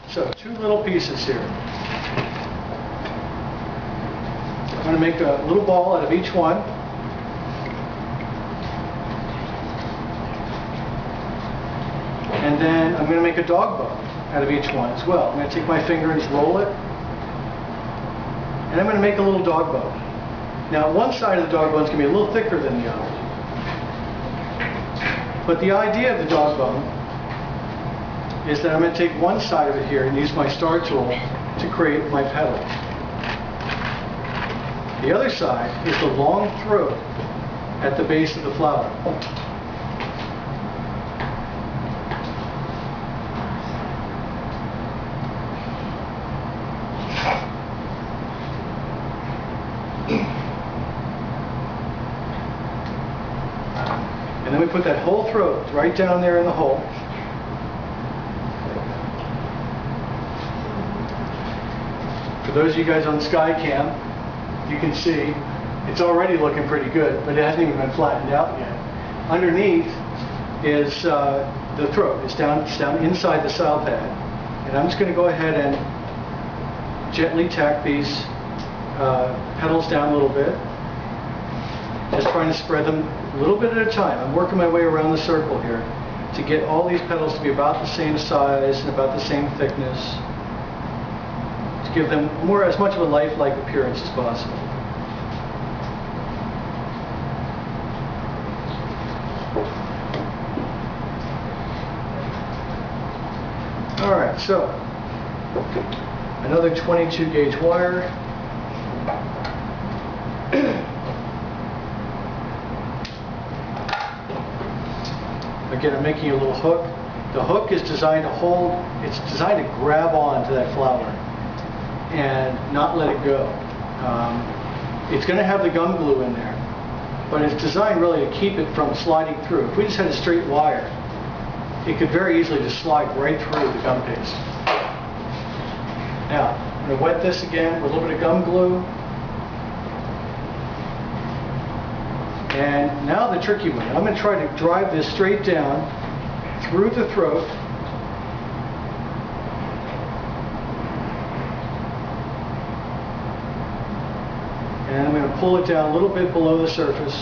So 2 little pieces here. I'm going to make a little ball out of each one. And then I'm going to make a dog bone out of each one as well. I'm going to take my finger and just roll it. And I'm going to make a little dog bone. Now one side of the dog bone is going to be a little thicker than the other. But the idea of the dog bone is that I'm going to take one side of it here and use my star tool to create my petal. The other side is the long throat at the base of the flower. And then we put that whole throat right down there in the hole. For those of you guys on Skycam, you can see it's already looking pretty good, but it hasn't even been flattened out yet. Underneath is the throat. It's down inside the cell pad. And I'm just going to go ahead and gently tack these petals down a little bit. Just trying to spread them a little bit at a time. I'm working my way around the circle here to get all these petals to be about the same size and about the same thickness, to give them as much of a lifelike appearance as possible. Alright, so another 22 gauge wire. Again, I'm making a little hook. The hook is designed to hold, it's designed to grab on to that flower and not let it go. It's going to have the gum glue in there, but it's designed really to keep it from sliding through. If we just had a straight wire, it could very easily just slide right through the gum paste. Now, I'm going to wet this again with a little bit of gum glue. And now the tricky one. I'm going to try to drive this straight down through the throat. And I'm going to pull it down a little bit below the surface.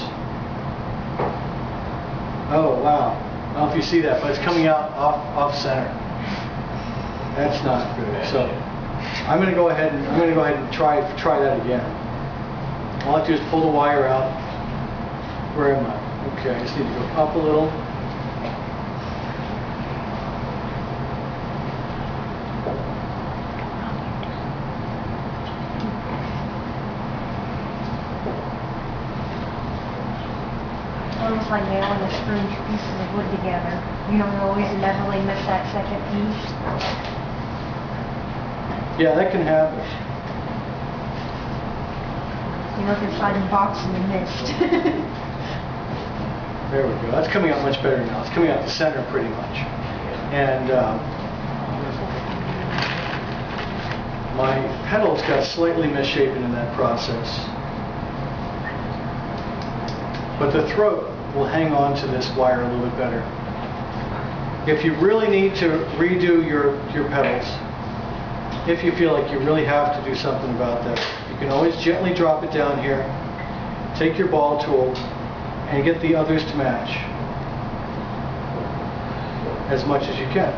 Oh, wow. I don't know if you see that, but it's coming out off center. That's not good. So I'm going to go ahead and try that again. All I have to do is pull the wire out. Where am I? Okay, I just need to go up a little. Almost like nailing a string pieces of wood together. You don't always inevitably miss that second piece. Yeah, that can happen. You look inside the box and you missed. There we go. That's coming out much better now. It's coming out the center pretty much. And my petals got slightly misshapen in that process. But the throat will hang on to this wire a little bit better. If you really need to redo your petals, if you feel like you really have to do something about that, you can always gently drop it down here, take your ball tool, and get the others to match as much as you can.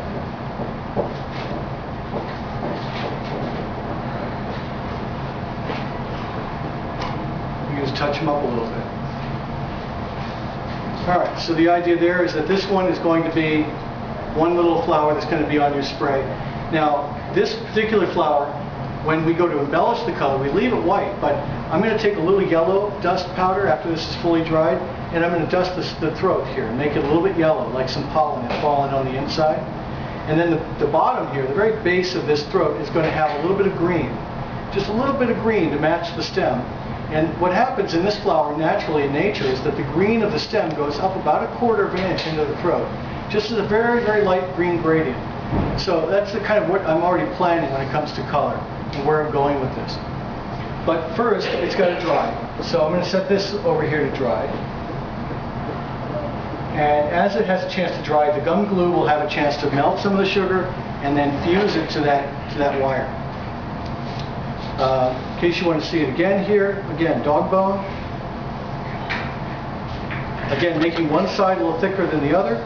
You just touch them up a little bit. Alright, so the idea there is that this one is going to be one little flower that's going to be on your spray. Now, this particular flower, when we go to embellish the color, we leave it white, but I'm going to take a little yellow dust powder after this is fully dried, and I'm going to dust the throat here and make it a little bit yellow, like some pollen that's fallen on the inside. And then the bottom here, the very base of this throat, is going to have a little bit of green. Just a little bit of green to match the stem. And what happens in this flower naturally in nature is that the green of the stem goes up about 1/4 of an inch into the throat, just as a very, very light green gradient. So that's the kind of what I'm already planning when it comes to color and where I'm going with this. But first, it's got to dry. So I'm going to set this over here to dry. And as it has a chance to dry, the gum glue will have a chance to melt some of the sugar and then fuse it to that wire. In case you want to see it again here, again, dog bone. Again, making one side a little thicker than the other.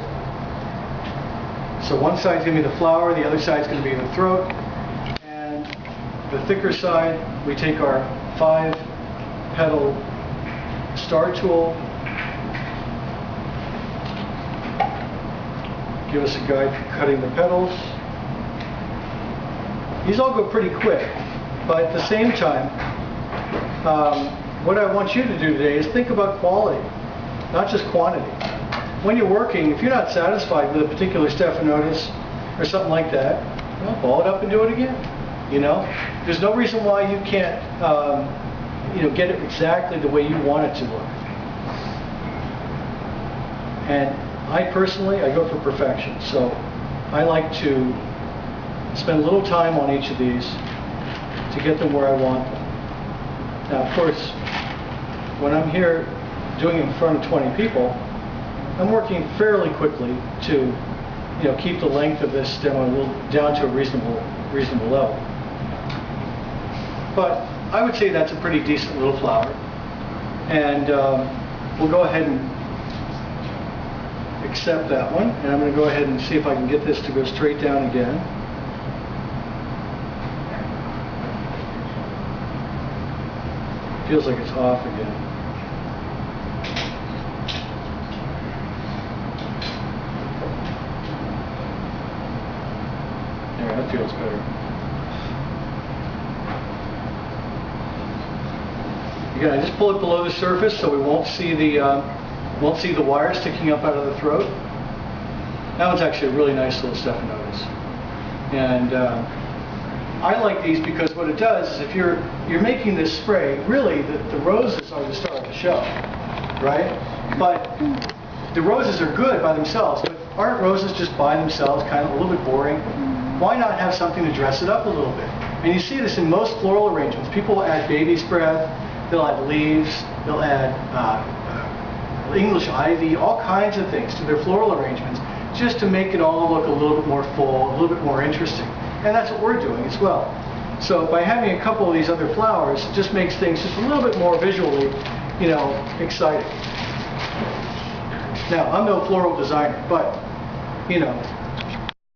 So one side's going to be the flower, the other side's going to be the throat. And the thicker side, we take our 5-petal star tool, give us a guide for cutting the petals. These all go pretty quick, but at the same time, what I want you to do today is think about quality, not just quantity. When you're working, if you're not satisfied with a particular Stepanotis or something like that, well, ball it up and do it again. You know, there's no reason why you can't, get it exactly the way you want it to look. And I personally, I go for perfection. So I like to spend a little time on each of these to get them where I want them. Now, of course, when I'm here doing it in front of 20 people, I'm working fairly quickly to, keep the length of this demo down to a reasonable level. But I would say that's a pretty decent little flower, and we'll go ahead and accept that one. And I'm going to go ahead and see if I can get this to go straight down again. Feels like it's off again. There, that feels better. Again, I just pull it below the surface so we won't see the wire sticking up out of the throat. That one's actually a really nice little Stepanotis. And I like these because what it does is if you're making this spray, really the roses are the star of the show, right? But the roses are good by themselves, but aren't roses just by themselves kind of a little bit boring? Why not have something to dress it up a little bit? And you see this in most floral arrangements. People will add baby's breath, they'll add leaves, they'll add English ivy, all kinds of things to their floral arrangements just to make it all look a little bit more full, a little bit more interesting. And that's what we're doing as well. So by having a couple of these other flowers, it just makes things just a little bit more visually, exciting. Now, I'm no floral designer, but,